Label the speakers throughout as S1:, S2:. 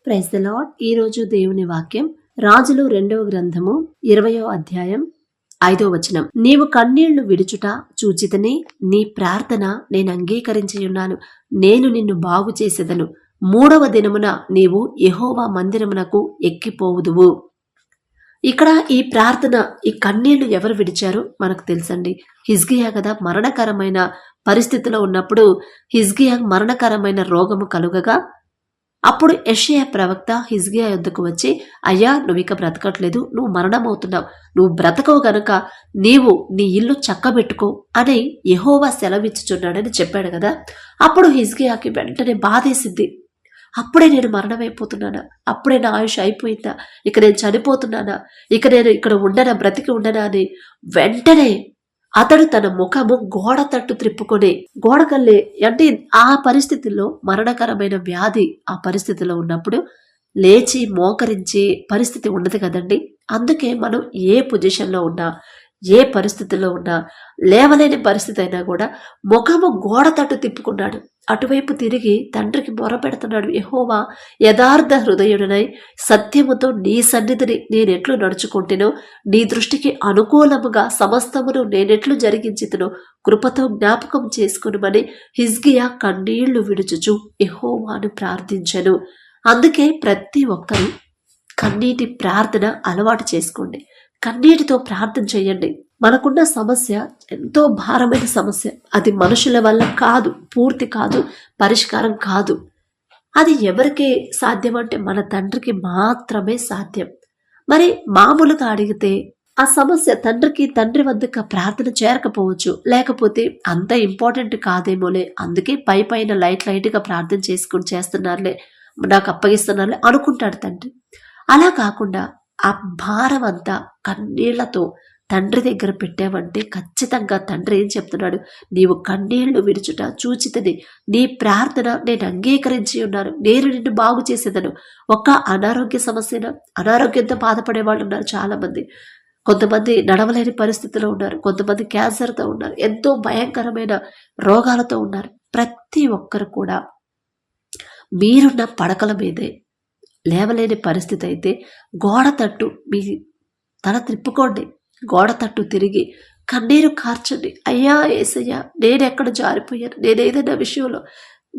S1: Praise the lord. ఈ రోజు దేవుని వాక్యం రాజులు 2వ గ్రంథము 20వ అధ్యాయం 5వ వచనం. నీవు కన్నీళ్లు విడుచుట చూచితని నీ ప్రార్థన నేను అంగీకరించి ఉన్నాను. నేను నిన్ను బాగు చేసేదను. 3వ దినమున నీవు యెహోవా మందిరమునకు ఎక్కిపోవుదువు. ఇక్కడ ఈ ప్రార్థన, ఈ కన్నీళ్లు ఎవరు విడిచారో మనకు తెలుసండి. హిజ్కియా కదా, మరణకరమైన పరిస్థితిలో ఉన్నప్పుడు హిజ్కియా మరణకరమైన రోగము కలుగగా అప్పుడు యెషయా ప్రవక్త హిజ్కియా యొద్దకు వచ్చి, అయ్యా నువ్వు ఇక బ్రతకట్లేదు, నువ్వు మరణమవుతున్నావు, నువ్వు బ్రతకవు గనుక నీవు నీ ఇల్లు చక్కబెట్టుకో అని యెహోవా సెలవిచ్చుచున్నాడని చెప్పాడు కదా. అప్పుడు హిజ్కియాకి వెంటనే బాధేసింది. అప్పుడే నేను మరణమైపోతున్నానా, అప్పుడే నా ఆయుష్ అయిపోయిందా, ఇక నేను చనిపోతున్నానా, ఇక నేను ఇక్కడ ఉండనా, బ్రతికి ఉండనా అని వెంటనే అతడు తన ముఖము గోడ తట్టు త్రిప్పుకొని గోడకల్లే, అంటే ఆ పరిస్థితుల్లో మరణకరమైన వ్యాధి ఆ పరిస్థితిలో ఉన్నప్పుడు లేచి మోకరించి పరిస్థితి ఉండదు కదండి. అందుకే మనం ఏ పొజిషన్లో ఉన్నా, ఏ పరిస్థితుల్లో ఉన్నా, లేవలేని పరిస్థితి అయినా కూడా ముఖము గోడ తట్టు తిప్పుకున్నాడు. అటువైపు తిరిగి తండ్రికి మొరపెడుతున్నాడు. యెహోవా, యథార్థ హృదయుడనై సత్యముతో నీ సన్నిధిని నేనెట్లు నడుచుకుంటేనో, నీ దృష్టికి అనుకూలముగా సమస్తమును నేనెట్లు జరిగించితునో కృపతో జ్ఞాపకం చేసుకునమని హిజ్కియా కన్నీళ్లు విడుచుచు యెహోవాను ప్రార్థించెను. అందుకే ప్రతి ఒక్కరూ కన్నీటి ప్రార్థన అలవాటు చేసుకోండి. కన్నీటితో ప్రార్థన చేయండి. మనకున్న సమస్య ఎంతో భారమైన సమస్య. అది మనుషుల వల్ల కాదు, పూర్తి కాదు, పరిష్కారం కాదు. అది ఎవరికి సాధ్యం అంటే మన తండ్రికి మాత్రమే సాధ్యం. మరి మామూలుగా అడిగితే ఆ సమస్య తండ్రి వద్దకు ప్రార్థన చేరకపోవచ్చు, లేకపోతే అంత ఇంపార్టెంట్ కాదేమోలే, అందుకే పైన లైట్గా ప్రార్థన చేస్తున్నారులే, నాకు అప్పగిస్తున్నారులే అనుకుంటాడు తండ్రి. అలా కాకుండా ఆ భారం అంతా కన్నీళ్లతో తండ్రి దగ్గర పెట్టామంటే ఖచ్చితంగా తండ్రి ఏం చెప్తున్నాడు, నీవు కన్నీళ్లు విడుచుట చూచితని నీ ప్రార్థన నేను అంగీకరించి ఉన్నాను, నేను నిన్ను బాగు చేసేదను. ఒక అనారోగ్య సమస్యన, అనారోగ్యంతో బాధపడే వాళ్ళు ఉన్నారు చాలా మంది. కొంతమంది నడవలేని పరిస్థితిలో ఉన్నారు, కొంతమంది క్యాన్సర్తో ఉన్నారు, ఎంతో భయంకరమైన రోగాలతో ఉన్నారు. ప్రతి ఒక్కరు కూడా మీరున్న పడకల మీదే లేవలేని పరిస్థితి అయితే గోడ తట్టు మీ తల త్రిప్పుకోండి, గోడ తట్టు తిరిగి కన్నీరు కార్చండి. అయ్యా యేసయ్యా, నేనెక్కడ జారిపోయాను, నేను ఏదైనా విషయంలో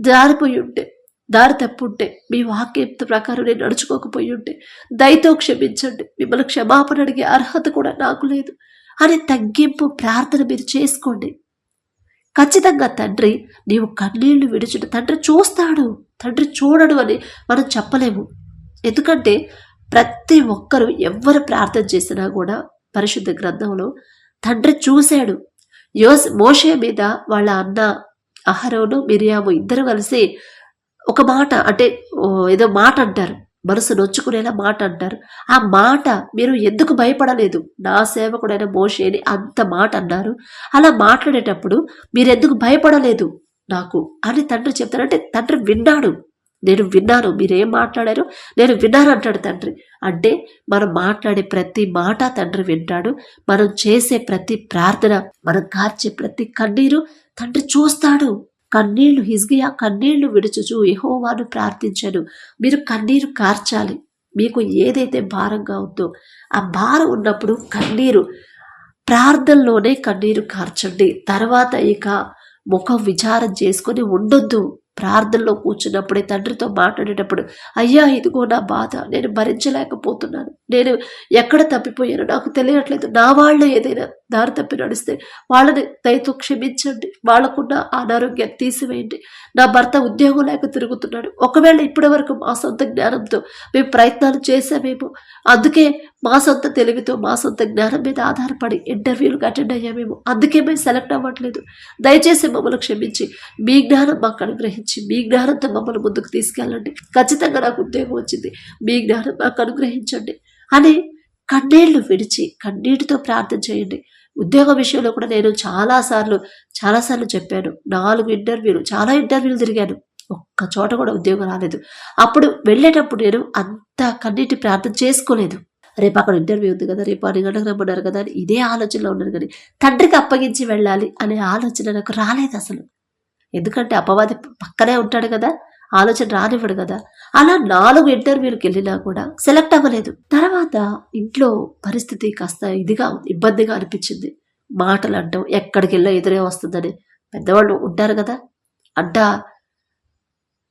S1: జారిపోయి ఉంటే, దారి తప్పుంటే, మీ వాక్యం ప్రకారం నేను నడుచుకోకపోయి ఉంటే దయతో క్షమించండి, మిమ్మల్ని క్షమాపణ అడిగే అర్హత కూడా నాకు లేదు అని తగ్గింపు ప్రార్థన మీరు చేసుకోండి. ఖచ్చితంగా తండ్రి నీవు కన్నీళ్లు విడుచుట తండ్రి చూస్తాడు, తండ్రి చూడడు అని మనం చెప్పలేము. ఎందుకంటే ప్రతి ఒక్కరు ఎవరు ప్రార్థన చేసినా కూడా పరిశుద్ధ గ్రంథంలో తండ్రి చూశాడు. మోషే మీద వాళ్ళ అన్న అహరోను, మిరియాము ఇద్దరు కలిసి ఒక మాట, అంటే ఏదో మాట అంటారు, మనసు నొచ్చుకునేలా మాట అంటారు. ఆ మాట మీరు ఎందుకు భయపడలేదు, నా సేవకుడైన మోషేని అంత మాట అన్నారు, అలా మాట్లాడేటప్పుడు మీరెందుకు భయపడలేదు నాకు అని తండ్రి చెప్తారంటే తండ్రి విన్నాడు. నేను విన్నాను, మీరేం మాట్లాడారు నేను విన్నాను అంటాడు తండ్రి. అంటే మనం మాట్లాడే ప్రతి మాట తండ్రి వింటాడు. మనం చేసే ప్రతి ప్రార్థన, మనం కార్చే ప్రతి కన్నీరు తండ్రి చూస్తాడు. కన్నీళ్లు హిజ్కియా కన్నీళ్లు విడుచుచు యెహోవాను ప్రార్థించాను. మీరు కన్నీరు కార్చాలి. మీకు ఏదైతే భారంగా ఉందో ఆ భారం ఉన్నప్పుడు కన్నీరు, ప్రార్థనలోనే కన్నీరు కార్చండి. తర్వాత ఇక ముఖం విచారం చేసుకొని ఉండొద్దు. ప్రార్థనలో కూర్చున్నప్పుడే తండ్రితో మాట్లాడేటప్పుడు, అయ్యా ఇదిగో నా బాధ, నేను భరించలేకపోతున్నాను, నేను ఎక్కడ తప్పిపోయాను నాకు తెలియట్లేదు, నా వాళ్ళు ఏదైనా దారి తప్పి నడిస్తే వాళ్ళని దయతో క్షమించండి, వాళ్ళకున్న అనారోగ్యాన్ని తీసివేయండి, నా భర్త ఉద్యోగం లేక తిరుగుతున్నాడు, ఒకవేళ ఇప్పటి వరకు మా సొంత జ్ఞానంతో మేము ప్రయత్నాలు చేసామేమో, అందుకే మా సొంత తెలివితో మా సొంత జ్ఞానం మీద ఆధారపడి ఇంటర్వ్యూలకు అటెండ్ అయ్యామేమో, అందుకే మేము సెలెక్ట్ అవ్వట్లేదు, దయచేసి మమ్మల్ని క్షమించి మీ జ్ఞానం మాకు అనుగ్రహించి మీ జ్ఞానంతో మమ్మల్ని ముందుకు తీసుకెళ్ళండి, ఖచ్చితంగా నాకు ఉద్యోగం వచ్చింది, మీ జ్ఞానం మాకు అనుగ్రహించండి అని కన్నీళ్లు విడిచి కన్నీటితో ప్రార్థన చేయండి. ఉద్యోగ విషయంలో కూడా నేను చాలాసార్లు చెప్పాను. 4 ఇంటర్వ్యూలు, చాలా ఇంటర్వ్యూలు తిరిగాను, ఒక్క చోట కూడా ఉద్యోగం రాలేదు. అప్పుడు వెళ్ళేటప్పుడు నేను అంత కన్నీటి ప్రార్థన చేసుకోలేదు. రేపు అక్కడ ఇంటర్వ్యూ ఉంది కదా, రేపు 6 గంటలకు రమ్మన్నారు కదా అని ఇదే ఆలోచనలో ఉన్నాను. కానీ తండ్రికి అప్పగించి వెళ్ళాలి అనే ఆలోచన నాకు రాలేదు అసలు. ఎందుకంటే అపవాది పక్కనే ఉంటాడు కదా, ఆలోచన రానివ్వడు కదా. అలా 4 ఇంటర్వ్యూలకు వెళ్ళినా కూడా సెలెక్ట్ అవ్వలేదు. తర్వాత ఇంట్లో పరిస్థితి కాస్త ఇబ్బందిగా అనిపించింది. మాటలు అంటాం ఎక్కడికి వెళ్ళా ఎదురే వస్తుందని పెద్దవాళ్ళు ఉంటారు కదా అంట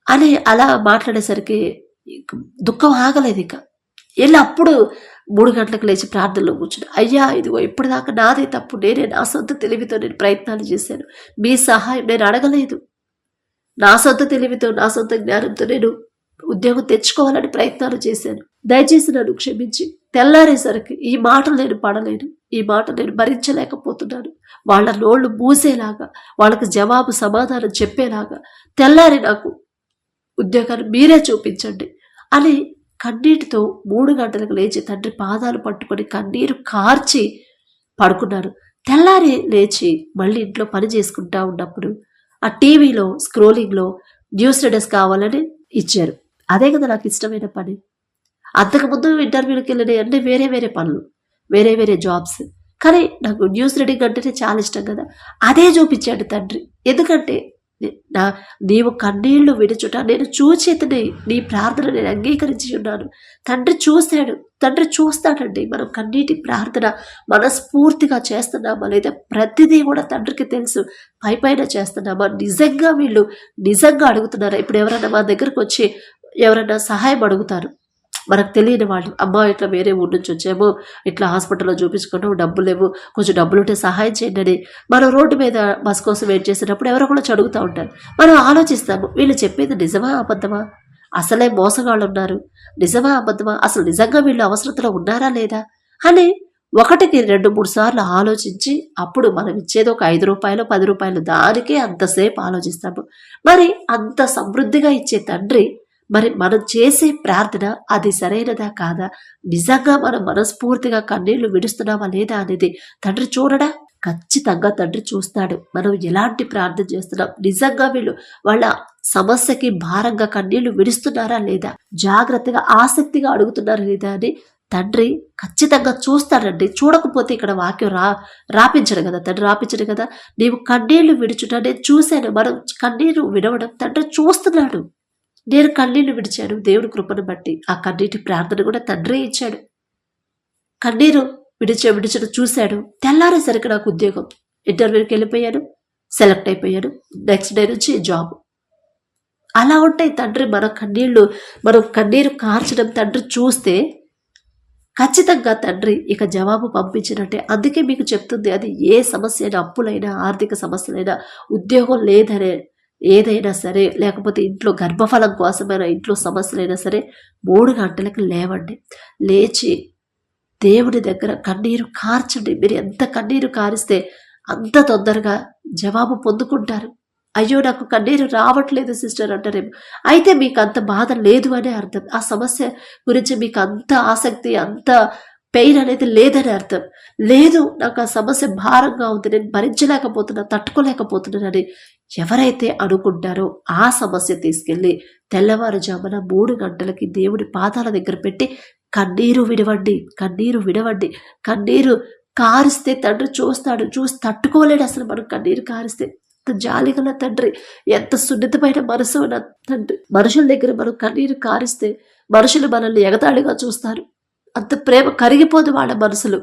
S1: అని అలా మాట్లాడేసరికి దుఃఖం ఆగలేదు. ఇక వెళ్ళి అప్పుడు 3 గంటలకు లేచి ప్రార్థనలో కూర్చుని, అయ్యా ఇదిగో ఇప్పటిదాకా నాదే తప్పు, నేనే నా సొంత తెలివితో నేను ప్రయత్నాలు చేశాను, మీ సహాయం నేను అడగలేదు, నా సొంత తెలివితో నా సొంత జ్ఞానంతో నేను ఉద్యోగం తెచ్చుకోవాలని ప్రయత్నాలు చేశాను, దయచేసి నన్ను క్షమించి. తెల్లారేసరికి ఈ మాటలు నేను పడలేను, ఈ మాటలు నేను భరించలేకపోతున్నాను, వాళ్ళ నోళ్లు మూసేలాగా వాళ్ళకి జవాబు సమాధానం చెప్పేలాగా తెల్లారి నాకు ఉద్యోగాన్ని మీరే చూపించండి అని కన్నీటితో 3 గంటలకు లేచి తండ్రి పాదాలు పట్టుకొని కన్నీరు కార్చి పడుకున్నారు. తెల్లారి లేచి మళ్ళీ ఇంట్లో పని చేసుకుంటా ఉన్నప్పుడు ఆ టీవీలో స్క్రోలింగ్లో న్యూస్ రీడర్స్ కావాలని ఇచ్చారు. అదే కదా నాకు ఇష్టమైన పని. అంతకుముందు ఇంటర్వ్యూలకు వెళ్ళిన అన్నీ వేరే వేరే పనులు, వేరే వేరే జాబ్స్. కానీ నాకు న్యూస్ రీడింగ్ అంటేనే చాలా ఇష్టం కదా. అదే చూపించాడు తండ్రి. ఎందుకంటే నీవు కన్నీళ్లు విడుచుట నేను చూచేతనే నీ ప్రార్థన నేను అంగీకరించి ఉన్నాను. తండ్రి చూశాడు, తండ్రి చూస్తాడండి. మనం కన్నీటి ప్రార్థన మనస్ఫూర్తిగా చేస్తున్నామా లేదా ప్రతిదీ కూడా తండ్రికి తెలుసు. పైపైన చేస్తున్నామా, నిజంగా వీళ్ళు నిజంగా అడుగుతున్నారా? ఇప్పుడు ఎవరైనా మా దగ్గరకు వచ్చి ఎవరైనా సహాయం అడుగుతారు, మనకు తెలియని వాళ్ళు, అమ్మ ఇట్లా వేరే ఊరి నుంచి వచ్చాము, ఇట్లా హాస్పిటల్లో చూపించుకున్నాం, డబ్బులు లేవు, కొంచెం డబ్బులు ఉంటే సహాయం చేయండి అని మనం రోడ్డు మీద బస్ కోసం వెయిట్ చేసేటప్పుడు ఎవరో కూడా చదువుతూ ఉంటారు. మనం ఆలోచిస్తాము, వీళ్ళు చెప్పేది నిజమా అబద్ధమా, అసలే మోసగాళ్ళు ఉన్నారు, నిజమా అబద్ధమా, అసలు నిజంగా వీళ్ళు అవసరతలో ఉన్నారా లేదా అని 1కి 2-3 సార్లు ఆలోచించి అప్పుడు మనం ఇచ్చేది ఒక 5 రూపాయలు 10 రూపాయలు, దానికే అంతసేపు ఆలోచిస్తాము. మరి అంత సమృద్ధిగా ఇచ్చే తండ్రి మరి మనం చేసే ప్రార్థన అది సరైనదా కాదా, నిజంగా మనం మనస్ఫూర్తిగా కన్నీళ్లు విడుస్తున్నామా లేదా అనేది తండ్రి చూడడా? ఖచ్చితంగా తండ్రి చూస్తాడు. మనం ఎలాంటి ప్రార్థన చేస్తున్నాం, నిజంగా వీళ్ళు వాళ్ళ సమస్యకి భారంగా కన్నీళ్లు విడుస్తున్నారా లేదా, జాగ్రత్తగా ఆసక్తిగా అడుగుతున్నారా లేదా అని తండ్రి ఖచ్చితంగా చూస్తాడండి. చూడకపోతే ఇక్కడ వాక్యం రాపించడు కదా, తండ్రి రాపించడు కదా. నీవు కన్నీళ్లు విడుచుట నేను చూశాను. మనం కన్నీరు విడవడం తండ్రి చూస్తున్నాడు. నేను కన్నీళ్లు విడిచాను దేవుడి కృపను బట్టి. ఆ కన్నీటి ప్రార్థన కూడా తండ్రే ఇచ్చాడు. కన్నీరు విడిచడం చూశాడు. తెల్లారేసరికి నాకు ఉద్యోగం, ఇంటర్వ్యూకి వెళ్ళిపోయాను, సెలెక్ట్ అయిపోయాను, నెక్స్ట్ డే నుంచి జాబ్. అలా ఉంటాయి తండ్రి మనం కన్నీరు కార్చడం తండ్రి చూస్తే ఖచ్చితంగా తండ్రి ఇక జవాబు పంపించినట్టే. అందుకే మీకు చెప్తుంది, అది ఏ సమస్య అయినా, అప్పులైనా, ఆర్థిక సమస్యలైనా, ఉద్యోగం లేదనే ఏదైనా సరే, లేకపోతే ఇంట్లో గర్భఫలం కోసమైనా, ఇంట్లో సమస్యలైనా సరే 3 గంటలకు లేవండి. లేచి దేవుడి దగ్గర కన్నీరు కార్చండి. మీరు ఎంత కన్నీరు కారిస్తే అంత తొందరగా జవాబు పొందుకుంటారు. అయ్యో నాకు కన్నీరు రావట్లేదు సిస్టర్ అంటారేమో, అయితే మీకు అంత బాధ లేదు అనే అర్థం. ఆ సమస్య గురించి మీకు అంత ఆసక్తి, అంత పెయిన్ అనేది లేదని అర్థం. లేదు, నాకు ఆ సమస్య భారంగా ఉంది, నేను భరించలేకపోతున్నా, తట్టుకోలేకపోతున్నానని ఎవరైతే అనుకుంటారో ఆ సమస్య తీసుకెళ్ళి తెల్లవారుజామున 3 గంటలకి దేవుడి పాదాల దగ్గర పెట్టి కన్నీరు విడవండి. కన్నీరు కారిస్తే తండ్రి చూస్తాడు. చూసి తట్టుకోలేడు అసలు. మనం కన్నీరు కారిస్తే ఎంత జాలిగల తండ్రి, ఎంత సున్నితమైన మనసు ఉన్న తండ్రి. మనుషుల దగ్గర మనం కన్నీరు కారిస్తే మనుషులు మనల్ని ఎగతాళిగా చూస్తారు. అంత ప్రేమ కరిగిపోదు వాళ్ళ మనసులు.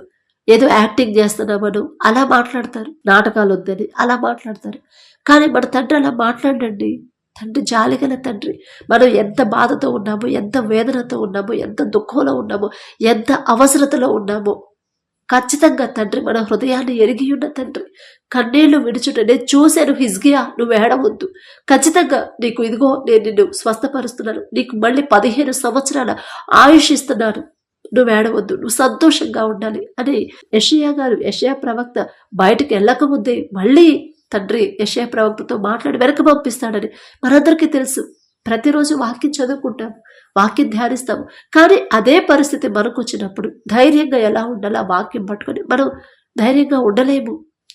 S1: ఏదో యాక్టింగ్ చేస్తున్నామను అలా మాట్లాడతారు, నాటకాలు వద్దని అలా మాట్లాడతారు. కానీ మన తండ్రి అలా మాట్లాడండి. తండ్రి జాలిగల తండ్రి. మనం ఎంత బాధతో ఉన్నామో, ఎంత వేదనతో ఉన్నామో, ఎంత దుఃఖంలో ఉన్నామో, ఎంత అవసరతలో ఉన్నామో ఖచ్చితంగా తండ్రి మన హృదయాన్ని ఎరిగి ఉన్న తండ్రి. కన్నీళ్లు విడుచుట నేను చూశాను, హిజ్కియా నువ్వు ఏడవద్దు, ఖచ్చితంగా నీకు ఇదిగో నేను నిన్ను స్వస్థపరుస్తున్నాను, నీకు మళ్ళీ 15 సంవత్సరాల ఆయుష్ ఇస్తున్నాను, నువ్వు ఏడవద్దు, నువ్వు సంతోషంగా ఉండాలి అని యెషయా ప్రవక్త బయటకు వెళ్ళకముందే మళ్ళీ తండ్రి యెషయా ప్రవక్తతో మాట్లాడి వెనక పంపిస్తాడని మనందరికీ తెలుసు. ప్రతిరోజు వాక్యం చదువుకుంటాము, వాక్యం ధ్యానిస్తాము. కానీ అదే పరిస్థితి మనకు వచ్చినప్పుడు ధైర్యంగా ఎలా ఉండాలి, ఆ వాక్యం పట్టుకొని మనం ధైర్యంగా ఉండలేము.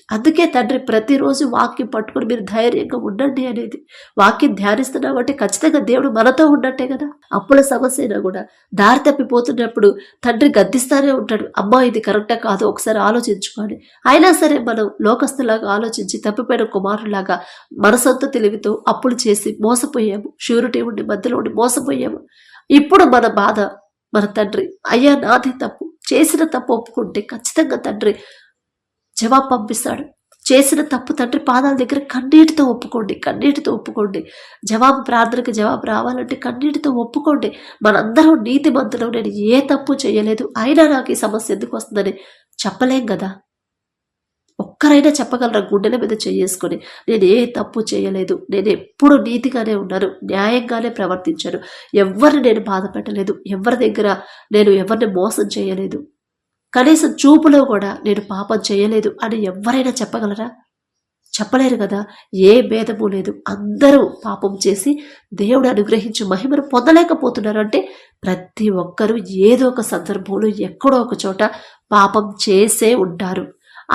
S1: అందుకే తండ్రి ప్రతిరోజు వాక్యం పట్టుకుని మీరు ధైర్యంగా ఉండండి అనేది. వాక్యం ధ్యానిస్తున్నామంటే ఖచ్చితంగా దేవుడు మనతో ఉన్నట్టే కదా. అప్పుల సమస్య అయినా కూడా దారి తప్పిపోతున్నప్పుడు తండ్రి గద్దిస్తానే ఉంటాడు. అమ్మా ఇది కరెక్టా కాదు ఒకసారి ఆలోచించుకోండి. అయినా సరే మనం లోకస్తులాగా ఆలోచించి తప్పిపోయిన కుమారులాగా మన సొంత తెలివితో అప్పులు చేసి మోసపోయాము. షూరిటీ ఉండి మధ్యలో ఉండి మోసపోయాము. ఇప్పుడు మన బాధ మన తండ్రి అయ్యా నాది తప్పు, చేసిన తప్పు ఒప్పుకుంటే ఖచ్చితంగా తండ్రి జవాబు పంపిస్తాడు. చేసిన తప్పు తండ్రి పాదాల దగ్గర కన్నీటితో ఒప్పుకోండి, కన్నీటితో ఒప్పుకోండి. జవాబు ప్రార్థనకి జవాబు రావాలంటే కన్నీటితో ఒప్పుకోండి. మనందరం నీతిమంతులం, నేను ఏ తప్పు చేయలేదు అయినా నాకు ఈ సమస్య ఎందుకు వస్తుందని చెప్పలేం కదా. ఒక్కరైనా చెప్పగలరా గుండెల మీద చేసుకొని నేను ఏ తప్పు చేయలేదు, నేను ఎప్పుడు నీతిగానే ఉన్నాను, న్యాయంగానే ప్రవర్తించాను, ఎవరిని నేను బాధ పెట్టలేదు, ఎవరి దగ్గర నేను ఎవరిని మోసం చేయలేదు, కనీసం చూపులో కూడా నేను పాపం చేయలేదు అని ఎవరైనా చెప్పగలరా? చెప్పలేరు కదా. ఏ భేదము లేదు. అందరూ పాపం చేసి దేవుడు అనుగ్రహించి మహిమను పొందలేకపోతున్నారు. అంటే ప్రతి ఒక్కరూ ఏదో ఒక సందర్భంలో ఎక్కడో ఒక చోట పాపం చేసే ఉంటారు.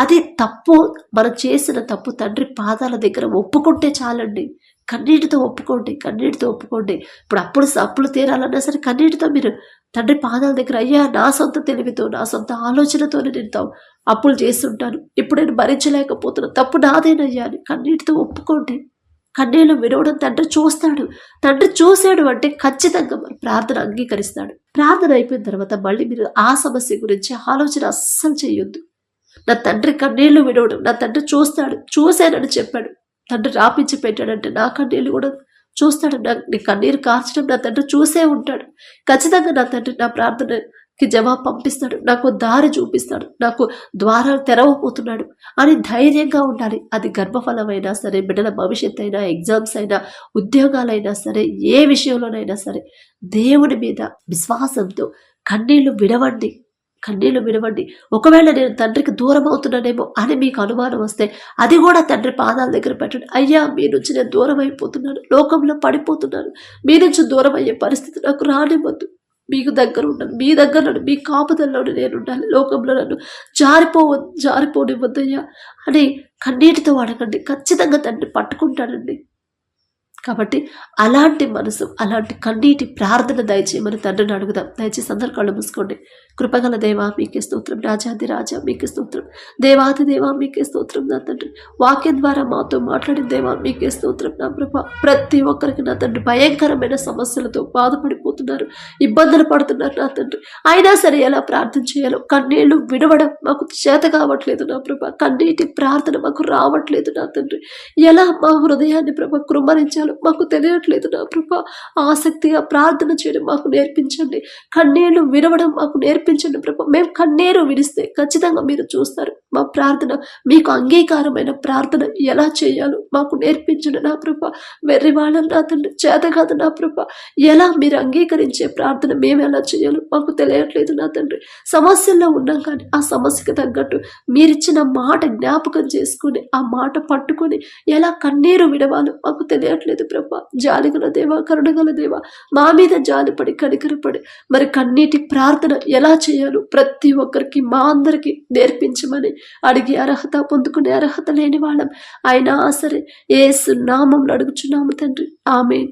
S1: అది తప్పు, మనం చేసిన తప్పు తండ్రి పాదాల దగ్గర ఒప్పుకుంటే చాలండి. కన్నీటితో ఒప్పుకోండి, కన్నీటితో ఒప్పుకోండి. ఇప్పుడు అప్పులు తీరాలన్నా సరే కన్నీటితో మీరు తండ్రి పాదాల దగ్గర అయ్యా నా సొంత తెలివితో నా సొంత ఆలోచనతోనే నేను అప్పులు చేస్తుంటాను, ఇప్పుడు నేను భరించలేకపోతున్నా, తప్పు నాదేనయ్యా అని కన్నీటితో ఒప్పుకోండి. కన్నీళ్ళు వినవడం తండ్రి చూస్తాడు. తండ్రి చూశాడు అంటే ఖచ్చితంగా మరి ప్రార్థన అంగీకరిస్తాడు. ప్రార్థన అయిపోయిన తర్వాత మళ్ళీ మీరు ఆ సమస్య గురించి ఆలోచన అస్సలు చేయొద్దు. నా తండ్రి కన్నీళ్లు వినవడం, నా తండ్రి చూస్తాడు, చూశానని చెప్పాడు, తండ్రి రాపించి పెట్టాడంటే నా కన్నీళ్ళు కూడా చూస్తాడు. నీ కన్నీరు కార్చడం నా తండ్రి చూసే ఉంటాడు. ఖచ్చితంగా నా తండ్రి నా ప్రార్థనకి జవాబు పంపిస్తాడు, నాకు దారి చూపిస్తాడు, నాకు ద్వారాలు తెరవబోతున్నాడు అని ధైర్యంగా ఉండాలి. అది గర్భఫలమైనా సరే, బిడ్డల భవిష్యత్తు అయినా, ఎగ్జామ్స్ అయినా, ఉద్యోగాలైనా సరే, ఏ విషయంలోనైనా సరే దేవుడి మీద విశ్వాసంతో కన్నీళ్లు విడవండి, కన్నీళ్లు విడవండి. ఒకవేళ నేను తండ్రికి దూరం అవుతున్నానేమో అని మీకు అనుమానం వస్తే అది కూడా తండ్రి పాదాల దగ్గర పెట్టండి. అయ్యా మీ నుంచి నేను దూరం అయిపోతున్నాను, లోకంలో పడిపోతున్నాను, మీ నుంచి దూరం అయ్యే పరిస్థితి నాకు రానివ్వద్దు, దగ్గర ఉన్నాను, మీ దగ్గర నన్ను, మీ కాపుదల్లోనే నేను ఉండాలి, లోకంలో నన్ను జారిపోనివ్వద్దయ్యా అని కన్నీటితో అడగండి. ఖచ్చితంగా తండ్రి పట్టుకుంటాడండి. కాబట్టి అలాంటి మనసు, అలాంటి కన్నీటి ప్రార్థన దయచేయమని తండ్రిని అడుగుదాం. దయచేసి అందరు కళ్ళు మూసుకోండి. కృపగల దేవా మీకే స్తోత్రం, రాజాది రాజా మీకే స్తోత్రం, దేవాది దేవా మీకే స్తోత్రం నా తండ్రి. వాక్యం ద్వారా మాతో మాట్లాడిన దేవా మీకే స్తోత్రం నా ప్రభా. ప్రతి ఒక్కరికి నా తండ్రి భయంకరమైన సమస్యలతో బాధపడిపోతున్నారు, ఇబ్బందులు పడుతున్నారు నా తండ్రి. అయినా సరే ఎలా ప్రార్థన చేయాలో కన్నీళ్లు విడవడం మాకు చేత కావట్లేదు నా ప్రభా. కన్నీటి ప్రార్థన మాకు రావట్లేదు నా తండ్రి. ఎలా మా హృదయాన్ని ప్రభా కృమ్మరించాలో మాకు తెలియట్లేదు నా ప్రభా. ఆసక్తిగా ప్రార్థన చేయడం మాకు నేర్పించండి, కన్నీళ్లు వినవడం మాకు నేర్పించండి ప్రభా. మేము కన్నీరు విడిస్తే ఖచ్చితంగా మీరు చూస్తారు. మా ప్రార్థన మీకు అంగీకారమైన ప్రార్థన ఎలా చేయాలో మాకు నేర్పించండి నా ప్రభా. వెర్రి వాళ్ళం నా తండ్రి, చేత కాదు నా ప్రభా. ఎలా మీరు అంగీకరించే ప్రార్థన మేము ఎలా చేయాలో మాకు తెలియట్లేదు నా తండ్రి. సమస్యల్లో ఉన్నాం కానీ ఆ సమస్యకు తగ్గట్టు మీరిచ్చిన మాట జ్ఞాపకం చేసుకుని ఆ మాట పట్టుకొని ఎలా కన్నీరు విడవాలో మాకు తెలియట్లేదు ప్రభా. జాలిగల దేవా, కరుణగల దేవా, మా మీద జాలిపడి కనికరపడి మరి కన్నీటి ప్రార్థన ఎలా చేయాలో ప్రతి ఒక్కరికి మా అందరికి నేర్పించమని అడిగి అర్హత పొందుకునే అర్హత లేని వాళ్ళం అయినా సరే యేసు నామములో అడుగుచున్నాము తండ్రి. ఆమేన్.